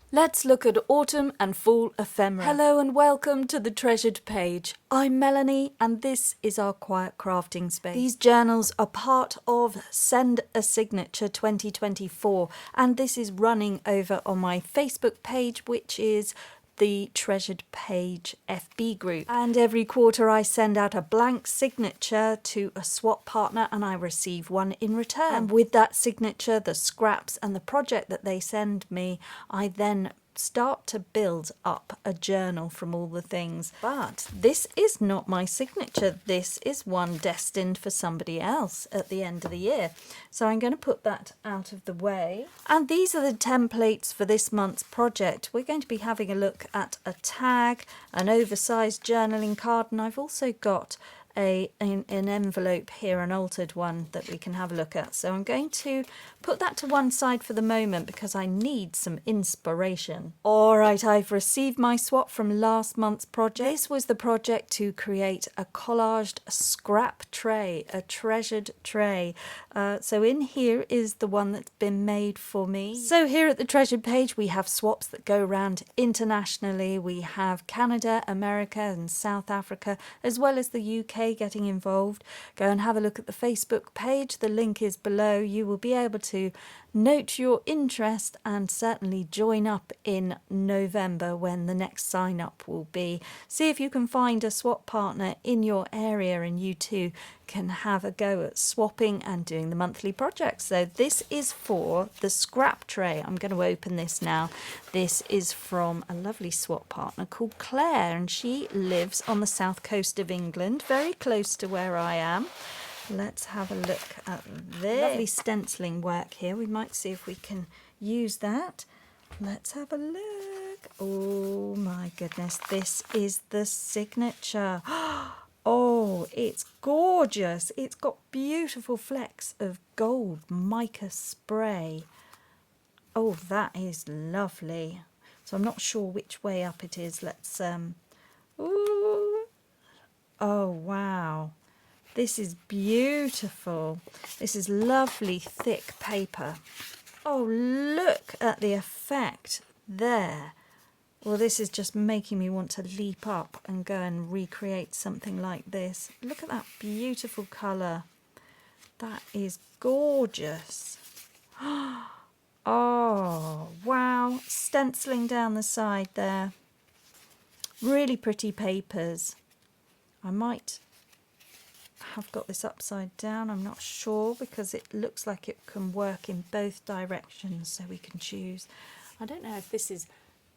Let's look at autumn and fall ephemera. Hello and welcome to the treasured page. I'm Melanie and this is our quiet crafting space. These journals are part of Send a Signature 2024 and this is running over on my Facebook page, which is the Treasured Page FB group. And every quarter I send out a blank signature to a swap partner and I receive one in return. And with that signature, the scraps and the project that they send me, I then start to build up a journal from all the things. But this is not my signature. This is one destined for somebody else at the end of the year. So I'm going to put that out of the way. And these are the templates for this month's project. We're going to be having a look at a tag, an oversized journaling card, and I've also got an envelope here, an altered one that we can have a look at. So I'm going to put that to one side for the moment because I need some inspiration. All right, I've received my swap from last month's project. This was the project to create a collaged scrap tray, a treasured tray. So in here is the one that's been made for me. So here at the treasured page, we have swaps that go around internationally. We have Canada, America and South Africa, as well as the UK getting involved. Go and have a look at the Facebook page. The link is below. You will be able to note your interest and certainly join up in November when the next sign up will be. See if you can find a swap partner in your area and you too can have a go at swapping and doing the monthly projects. So this is for the scrap tray. I'm going to open this now. This is from a lovely swap partner called Claire and she lives on the south coast of England, very close to where I am. Let's have a look at this. Lovely stenciling work here. We might see if we can use that. Let's have a look. Oh my goodness, this is the signature. Oh, it's gorgeous. It's got beautiful flecks of gold mica spray. Oh, that is lovely. So I'm not sure which way up it is. Let's ooh. Oh wow. This is beautiful. This is lovely thick paper. Oh, look at the effect there. Well, this is just making me want to leap up and go and recreate something like this. Look at that beautiful colour. That is gorgeous. Oh, wow. Stenciling down the side there. Really pretty papers. I might have got this upside down, I'm not sure, because it looks like it can work in both directions, so we can choose. I don't know if this is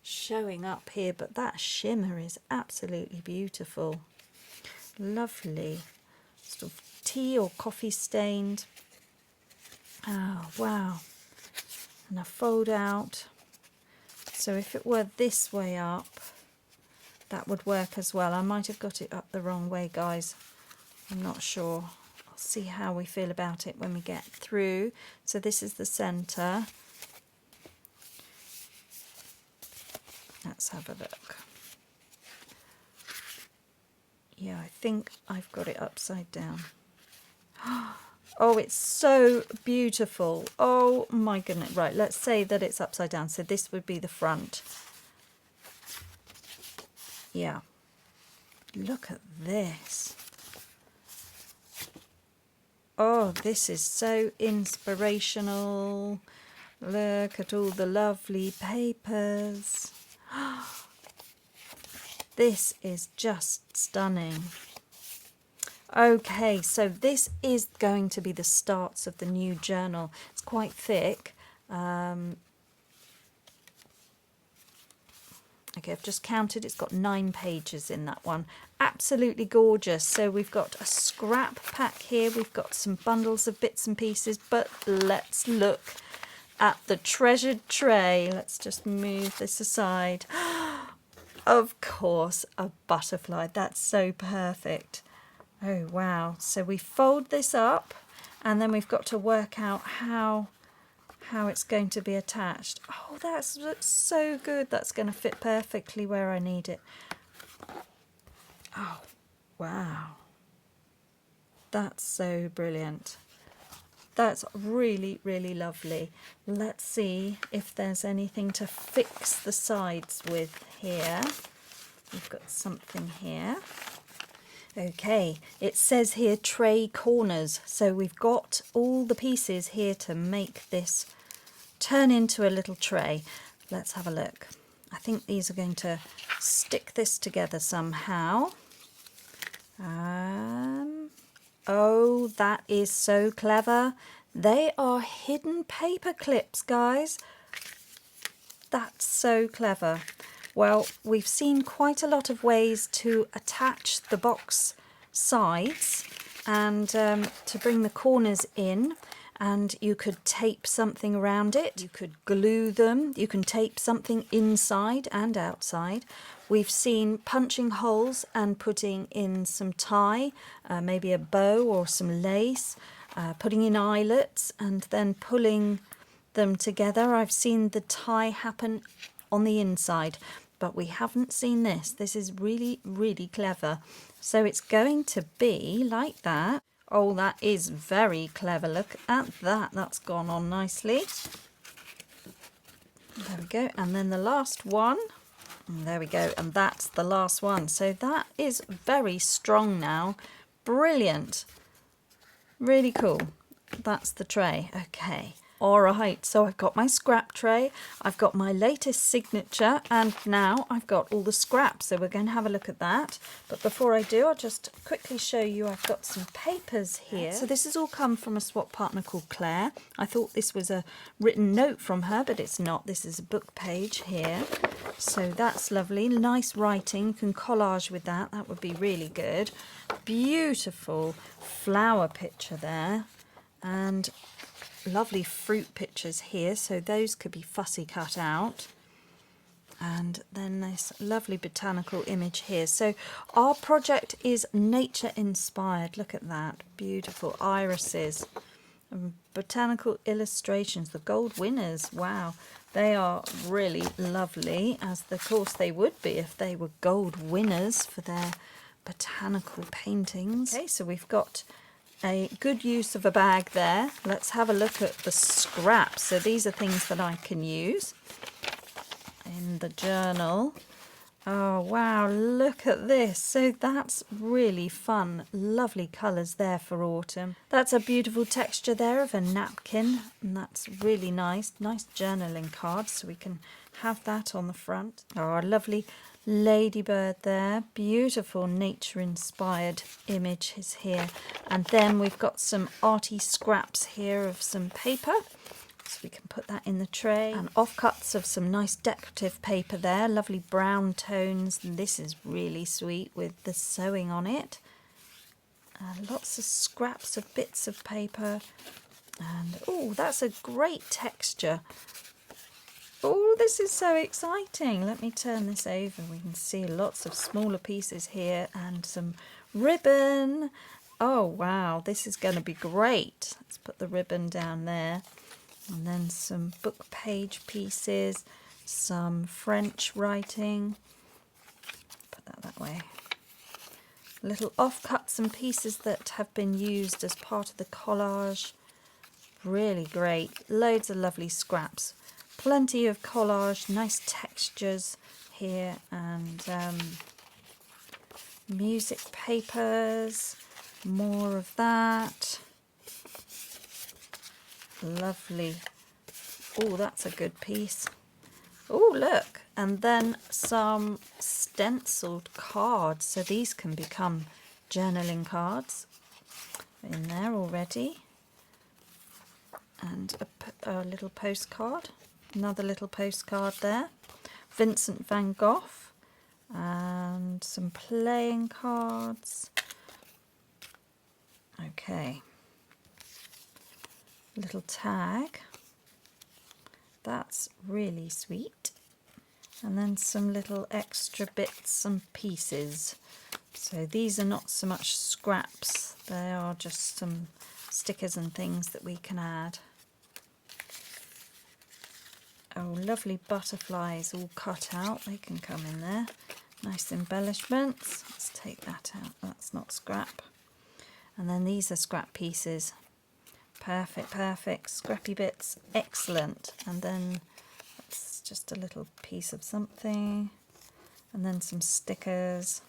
showing up here, but that shimmer is absolutely beautiful. Lovely. Sort of tea or coffee stained. Oh wow. And a fold out. So if it were this way up, that would work as well. I might have got it up the wrong way, guys. I'm not sure. I'll see how we feel about it when we get through. So this is the centre. Let's have a look. Yeah, I think I've got it upside down. Oh, it's so beautiful. Oh my goodness. Right, let's say that it's upside down. So this would be the front. Yeah. Look at this. Oh, this is so inspirational. Look at all the lovely papers. This is just stunning. Okay, so this is going to be the starts of the new journal. It's quite thick. Okay, I've just counted. It's got 9 pages in that one. Absolutely gorgeous. So we've got a scrap pack here. We've got some bundles of bits and pieces. But let's look at the treasured tray. Let's just move this aside. Of course, a butterfly. That's so perfect. Oh, wow. So we fold this up and then we've got to work out how it's going to be attached. Oh, that's so good. That's going to fit perfectly where I need it. Oh, wow. That's so brilliant. That's really, really lovely. Let's see if there's anything to fix the sides with here. We've got something here. Okay, it says here tray corners. So we've got all the pieces here to make this turn into a little tray. Let's have a look. I think these are going to stick this together somehow. Oh, that is so clever. They are hidden paper clips, guys. That's so clever. Well, we've seen quite a lot of ways to attach the box sides and to bring the corners in. And you could tape something around it, you could glue them, you can tape something inside and outside. We've seen punching holes and putting in some tie, maybe a bow or some lace, putting in eyelets and then pulling them together. I've seen the tie happen on the inside, but we haven't seen this. This is really, really clever. So it's going to be like that. Oh, that is very clever. Look at that. That's gone on nicely. There we go. And then the last one. And there we go. And that's the last one. So that is very strong now. Brilliant. Really cool. That's the tray. Okay. All right, so I've got my scrap tray, I've got my latest signature, and now I've got all the scraps. So we're going to have a look at that. But before I do, I'll just quickly show you I've got some papers here. So this has all come from a swap partner called Claire. I thought this was a written note from her, but it's not. This is a book page here. So that's lovely. Nice writing. You can collage with that. That would be really good. Beautiful flower picture there. And lovely fruit pictures here, so those could be fussy cut out. And then this lovely botanical image here. So our project is nature inspired. Look at that, beautiful irises and botanical illustrations. The gold winners, wow, they are really lovely, as of course they would be if they were gold winners for their botanical paintings. Okay, so we've got a good use of a bag there. Let's have a look at the scraps. So these are things that I can use in the journal. Oh wow, look at this. So that's really fun. Lovely colours there for autumn. That's a beautiful texture there of a napkin, and that's really nice. Nice journaling card, so we can have that on the front. Oh, a lovely ladybird there. Beautiful nature inspired image is here. And then we've got some arty scraps here of some paper, so we can put that in the tray, and offcuts of some nice decorative paper there. Lovely brown tones, and this is really sweet with the sewing on it. Lots of scraps of bits of paper, and oh, that's a great texture. Oh, this is so exciting. Let me turn this over. We can see lots of smaller pieces here and some ribbon. Oh, wow, this is going to be great. Let's put the ribbon down there. And then some book page pieces, some French writing. Put that way. Little offcuts and pieces that have been used as part of the collage. Really great. Loads of lovely scraps. Plenty of collage, nice textures here, and music papers, more of that. Lovely. Oh, that's a good piece. Oh, look, and then some stenciled cards. So these can become journaling cards in there already. And a little postcard. Another little postcard there. Vincent van Gogh. And some playing cards. Okay. Little tag. That's really sweet. And then some little extra bits and pieces. So these are not so much scraps. They are just some stickers and things that we can add. Oh, lovely butterflies all cut out. They can come in there. Nice embellishments. Let's take that out. That's not scrap. And then these are scrap pieces. Perfect, perfect. Scrappy bits, excellent. And then that's just a little piece of something. And then some stickers.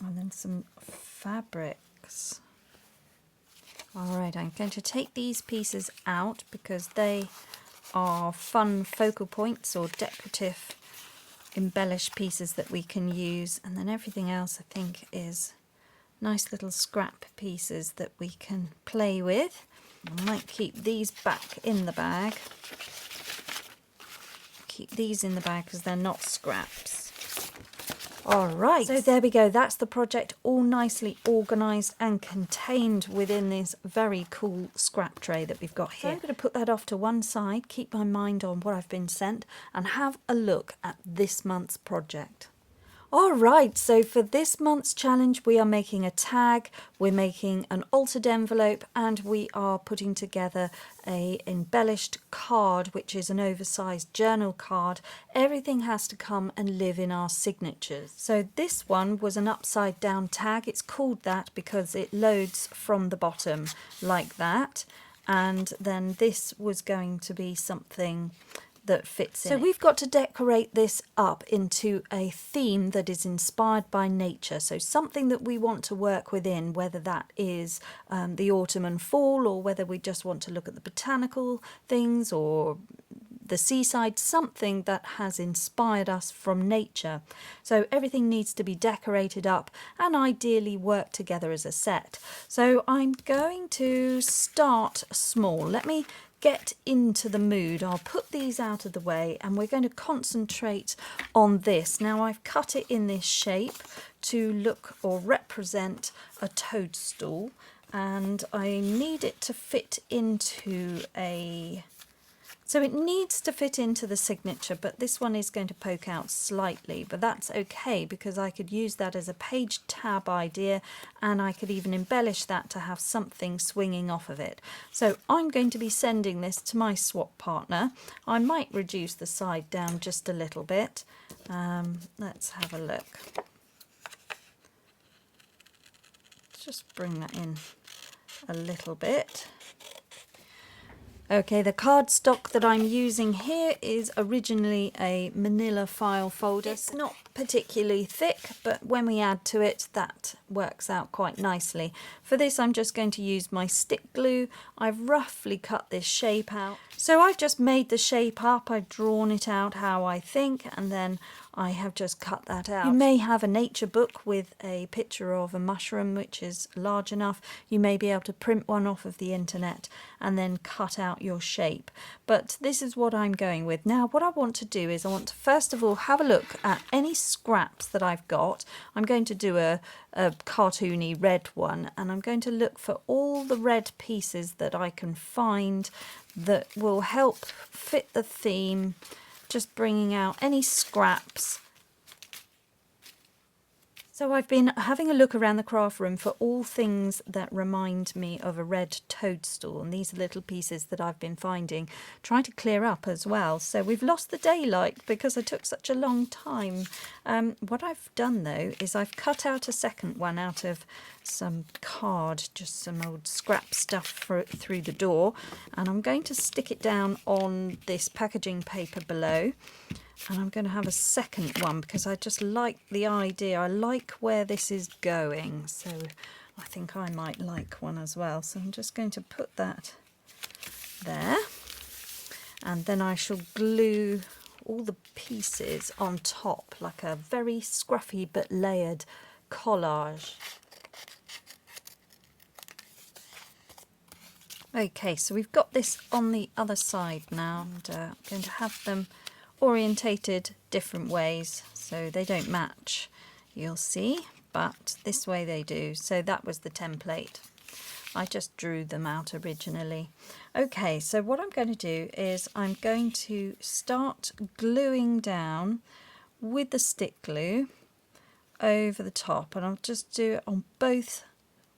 And then some fabrics. All right, I'm going to take these pieces out because they are fun focal points or decorative embellished pieces that we can use. And then everything else I think is nice little scrap pieces that we can play with. I might keep these back in the bag. Keep these in the bag because they're not scraps. All right, so there we go. That's the project all nicely organised and contained within this very cool scrap tray that we've got here. So I'm going to put that off to one side, keep my mind on what I've been sent, and have a look at this month's project. All right, so for this month's challenge, we are making a tag, we're making an altered envelope, and we are putting together a embellished card, which is an oversized journal card. Everything has to come and live in our signatures. So this one was an upside down tag. It's called that because it loads from the bottom like that. And then this was going to be something that fits in. So we've got to decorate this up into a theme that is inspired by nature. So something that we want to work within, whether that is the autumn and fall, or whether we just want to look at the botanical things or the seaside, something that has inspired us from nature. So everything needs to be decorated up and ideally work together as a set. So I'm going to start small. Let me get into the mood. I'll put these out of the way and we're going to concentrate on this. Now I've cut it in this shape to look or represent a toadstool, and I need it to fit into a... So it needs to fit into the signature, but this one is going to poke out slightly, but that's okay because I could use that as a page tab idea, and I could even embellish that to have something swinging off of it. So I'm going to be sending this to my swap partner. I might reduce the side down just a little bit. Let's have a look. Just bring that in a little bit. Okay, the cardstock that I'm using here is originally a manila file folder. It's not particularly thick, but when we add to it, that works out quite nicely. For this, I'm just going to use my stick glue. I've roughly cut this shape out. So I've just made the shape up, I've drawn it out how I think, and then I have just cut that out. You may have a nature book with a picture of a mushroom which is large enough. You may be able to print one off of the internet and then cut out your shape. But this is what I'm going with. Now what I want to do is I want to first of all have a look at any scraps that I've got. I'm going to do a cartoony red one, and I'm going to look for all the red pieces that I can find that will help fit the theme. Just bringing out any scraps. So I've been having a look around the craft room for all things that remind me of a red toadstool, and these are little pieces that I've been finding, trying to clear up as well. So we've lost the daylight because I took such a long time. What I've done though is I've cut out a second one out of some card, just some old scrap stuff through the door, and I'm going to stick it down on this packaging paper below. And I'm going to have a second one because I just like the idea. I like where this is going. So I think I might like one as well. So I'm just going to put that there. And then I shall glue all the pieces on top like a very scruffy but layered collage. Okay, so we've got this on the other side now. And I'm going to have them orientated different ways so they don't match, you'll see, but this way they do. So that was the template. I just drew them out originally. Okay, so what I'm going to do is I'm going to start gluing down with the stick glue over the top, and I'll just do it on both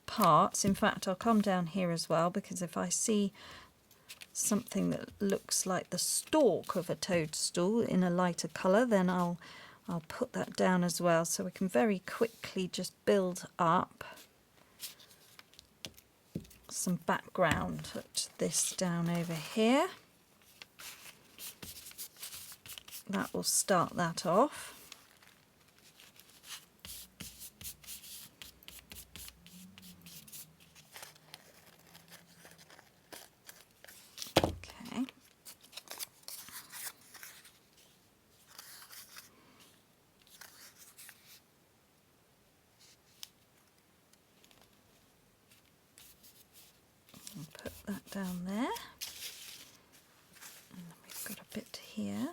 parts. In fact, I'll come down here as well, because if I see something that looks like the stalk of a toadstool in a lighter colour, then I'll I'll put that down as well so we can very quickly just build up some background. Put this down over here. That will start that off. Okay. I'll put that down there. And then we've got a bit here.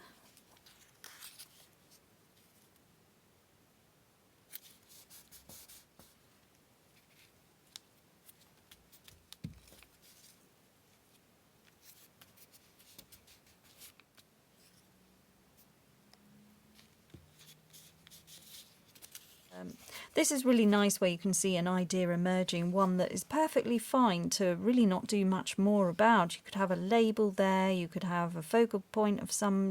This is really nice where you can see an idea emerging, one that is perfectly fine to really not do much more about. You could have a label there, you could have a focal point of some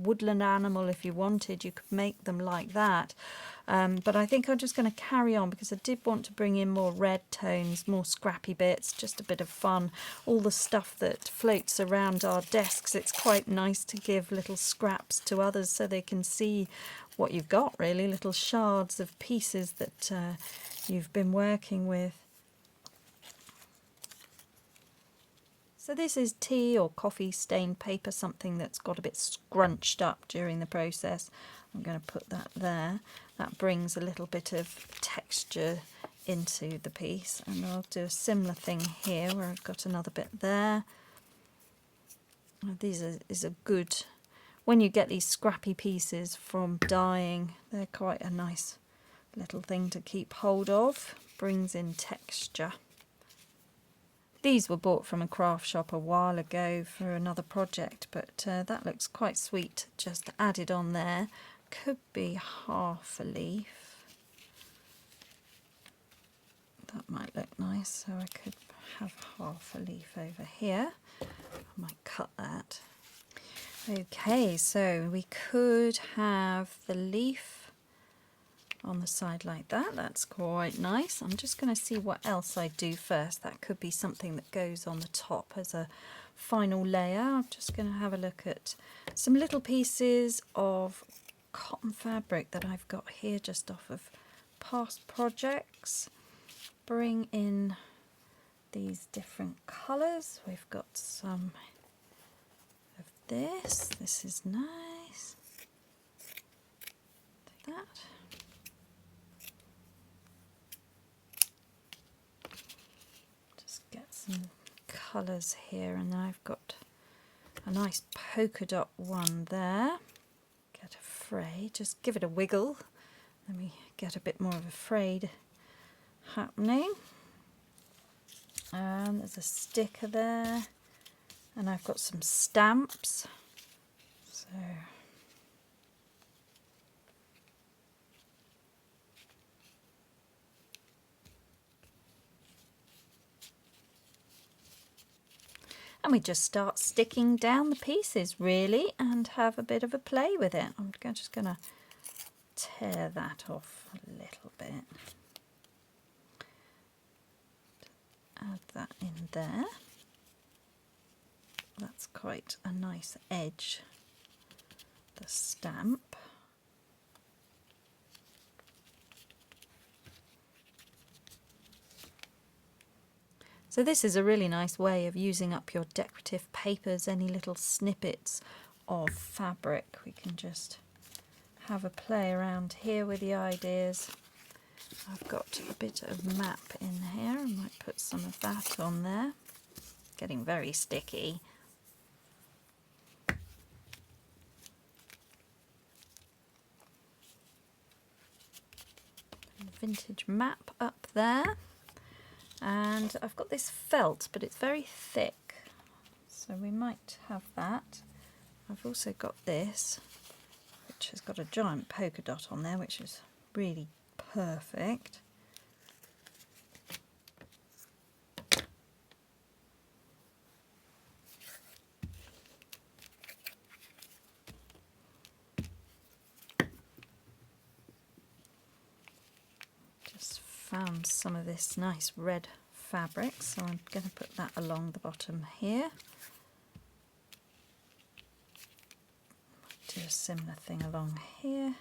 woodland animal if you wanted, you could make them like that. But I think I'm just going to carry on because I did want to bring in more red tones, more scrappy bits, just a bit of fun. All the stuff that floats around our desks, it's quite nice to give little scraps to others so they can see what you've got, really, little shards of pieces that you've been working with. So this is tea or coffee stained paper, something that's got a bit scrunched up during the process. I'm going to put that there. That brings a little bit of texture into the piece, and I'll do a similar thing here where I've got another bit there. These is a good, when you get these scrappy pieces from dyeing, they're quite a nice little thing to keep hold of. Brings in texture. These were bought from a craft shop a while ago for another project, but that looks quite sweet, just added on there. Could be half a leaf. That might look nice, so I could have half a leaf over here. I might cut that. Okay, so we could have the leaf on the side like that. That's quite nice. I'm just going to see what else I do first. That could be something that goes on the top as a final layer. I'm just going to have a look at some little pieces of cotton fabric that I've got here just off of past projects. Bring in these different colours. We've got some of this. This is nice. Take that. Just get some colours here, and then I've got a nice polka dot one there. Get a fray, just give it a wiggle, then we get a bit more of a frayed happening. And there's a sticker there, and I've got some stamps. So and we just start sticking down the pieces really and have a bit of a play with it. I'm just going to tear that off a little bit. Add that in there. That's quite a nice edge, the stamp. So this is a really nice way of using up your decorative papers, any little snippets of fabric. We can just have a play around here with the ideas. I've got a bit of map in here. I might put some of that on there. Getting very sticky. Vintage map up there. And I've got this felt, but it's very thick, so we might have that. I've also got this, which has got a giant polka dot on there, which is really perfect. found some of this nice red fabric, so I'm going to put that along the bottom here. Do a similar thing along here.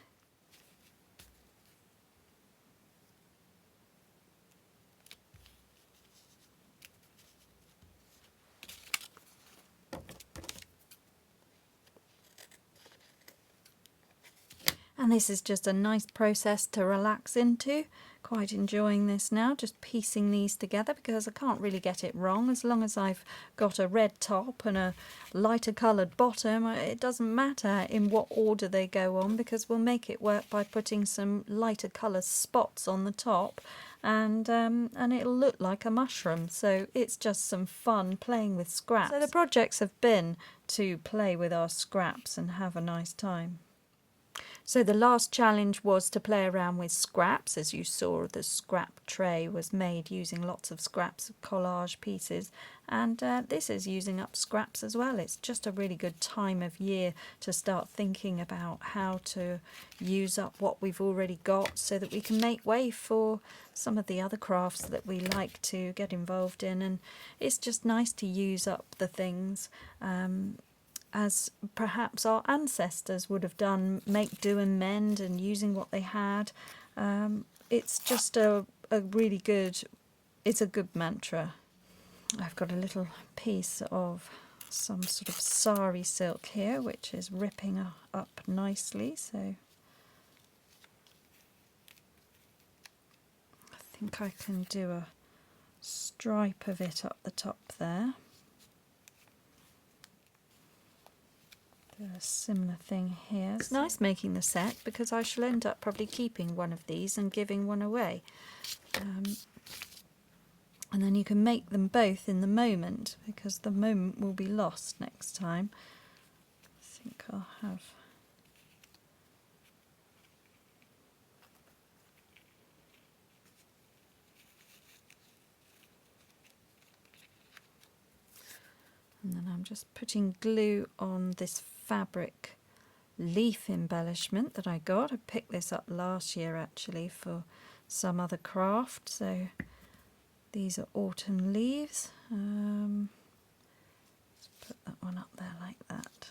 And this is just a nice process to relax into. Quite enjoying this now, just piecing these together because I can't really get it wrong. As long as I've got a red top and a lighter coloured bottom, it doesn't matter in what order they go on, because we'll make it work by putting some lighter colour spots on the top, and it'll look like a mushroom. So it's just some fun playing with scraps. So the projects have been to play with our scraps and have a nice time. So the last challenge was to play around with scraps. As you saw, the scrap tray was made using lots of scraps of collage pieces, and this is using up scraps as well. It's just a really good time of year to start thinking about how to use up what we've already got so that we can make way for some of the other crafts that we like to get involved in. And it's just nice to use up the things as perhaps our ancestors would have done, make do and mend, and using what they had. It's just a really good, it's a good mantra. I've got a little piece of some sort of sari silk here, which is ripping up nicely, so I think I can do a stripe of it up the top there. Do a similar thing here. It's nice making the set because I shall end up probably keeping one of these and giving one away. And then you can make them both in the moment, because the moment will be lost next time. I think I'll have... And then I'm just putting glue on this fabric leaf embellishment that I got. I picked this up last year actually for some other craft. So these are autumn leaves. Let's put that one up there like that.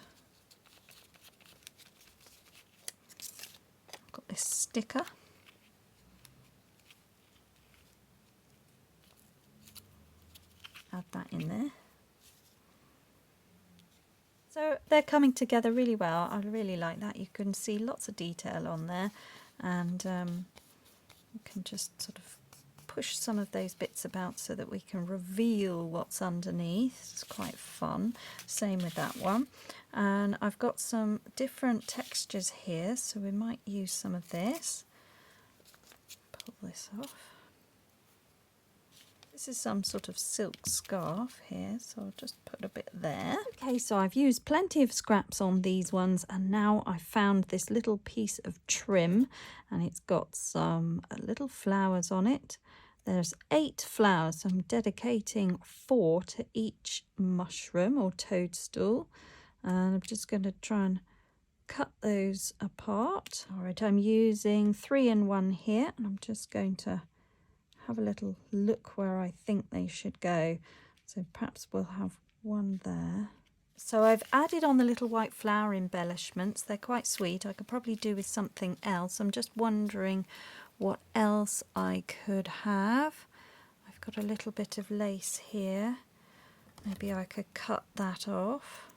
I've got this sticker. Add that in there. So they're coming together really well. I really like that. You can see lots of detail on there, and you can just sort of push some of those bits about so that we can reveal what's underneath. It's quite fun. Same with that one. And I've got some different textures here, so we might use some of this. Pull this off. This is some sort of silk scarf here, so I'll just put a bit there. Okay, so I've used plenty of scraps on these ones, and now I've found this little piece of trim, and it's got some little flowers on it. There's 8 flowers, so I'm dedicating 4 to each mushroom or toadstool. And I'm just going to try and cut those apart. All right, I'm using 3 in 1 here, and I'm just going to have a little look where I think they should go. So perhaps we'll have one there. So I've added on the little white flower embellishments. They're quite sweet. I could probably do with something else. I'm just wondering what else I could have. I've got a little bit of lace here. Maybe I could cut that off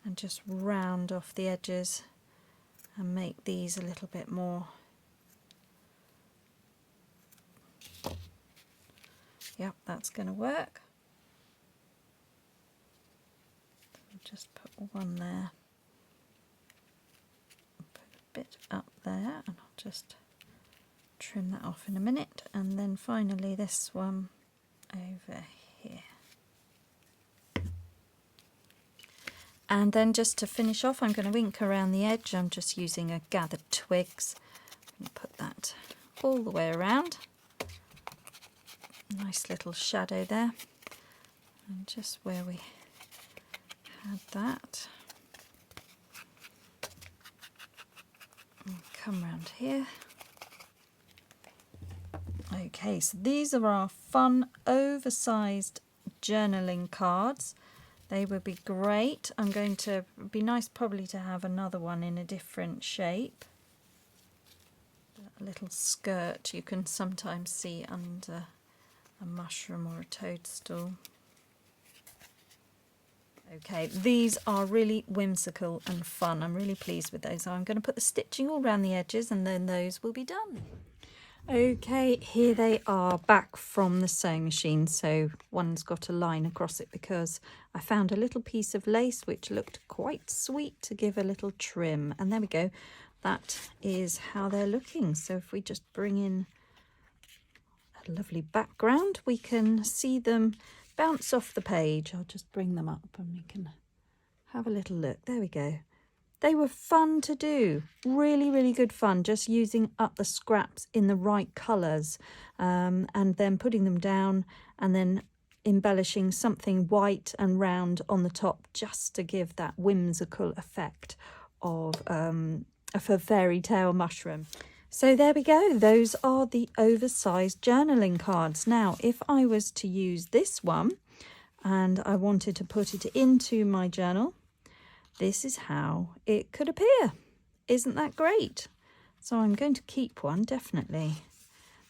and just round off the edges and make these a little bit more. Yep, that's going to work. I'll just put one there. Put a bit up there, and I'll just trim that off in a minute. And then finally this one over here. And then just to finish off, I'm going to ink around the edge. I'm just using a gathered twigs. And put that all the way around. Nice little shadow there, and just where we had that, and come round here Okay, so these are our fun oversized journaling cards. They would be great. I'm going to, be nice probably to have another one in a different shape. A little skirt you can sometimes see under a mushroom or a toadstool. Okay, these are really whimsical and fun. I'm really pleased with those. I'm going to put the stitching all around the edges and then those will be done. Okay, here they are back from the sewing machine. So one's got a line across it because I found a little piece of lace which looked quite sweet to give a little trim. And there we go. That is how they're looking. So if we just bring in a lovely background, we can see them bounce off the page. I'll just bring them up and we can have a little look. There we go. They were fun to do, really, really good fun, just using up the scraps in the right colours and then putting them down and then embellishing something white and round on the top just to give that whimsical effect of a fairy tale mushroom. So there we go, those are the oversized journaling cards. Now, if I was to use this one and I wanted to put it into my journal, this is how it could appear. Isn't that great? So I'm going to keep one, definitely.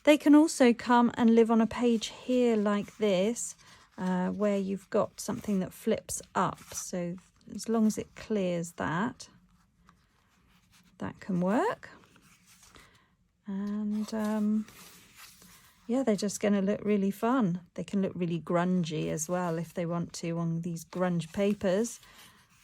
They can also come and live on a page here like this, where you've got something that flips up. So as long as it clears that, that can work. And yeah, they're just going to look really fun. They can look really grungy as well if they want to on these grunge papers.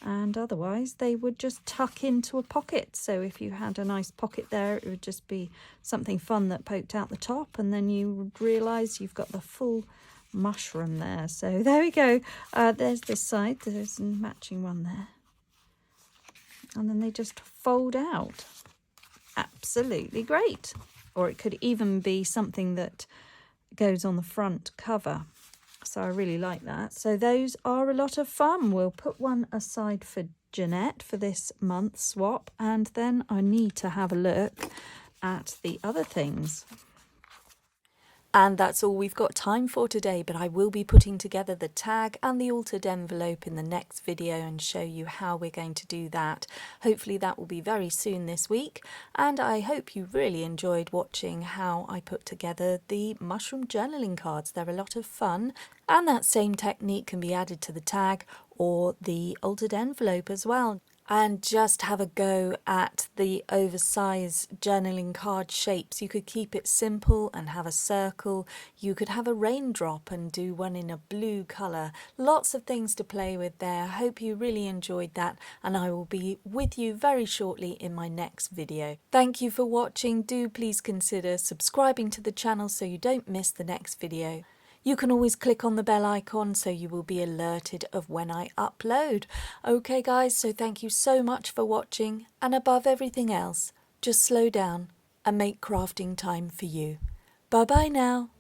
And otherwise they would just tuck into a pocket. So if you had a nice pocket there, it would just be something fun that poked out the top, and then you would realise you've got the full mushroom there. So there we go. There's this side. There's a matching one there. And then they just fold out. Absolutely great. Or it could even be something that goes on the front cover. So I really like that. So those are a lot of fun. We'll put one aside for Jeanette for this month's swap, and then I need to have a look at the other things. And that's all we've got time for today, but I will be putting together the tag and the altered envelope in the next video and show you how we're going to do that. Hopefully that will be very soon this week, and I hope you really enjoyed watching how I put together the mushroom journaling cards. They're a lot of fun, and that same technique can be added to the tag or the altered envelope as well. And just have a go at the oversized journaling card shapes. You could keep it simple and have a circle. You could have a raindrop and do one in a blue colour. Lots of things to play with there. I hope you really enjoyed that, and I will be with you very shortly in my next video. Thank you for watching. Do please consider subscribing to the channel so you don't miss the next video. You can always click on the bell icon so you will be alerted of when I upload. Okay guys, so thank you so much for watching, and above everything else, just slow down and make crafting time for you. Bye bye now.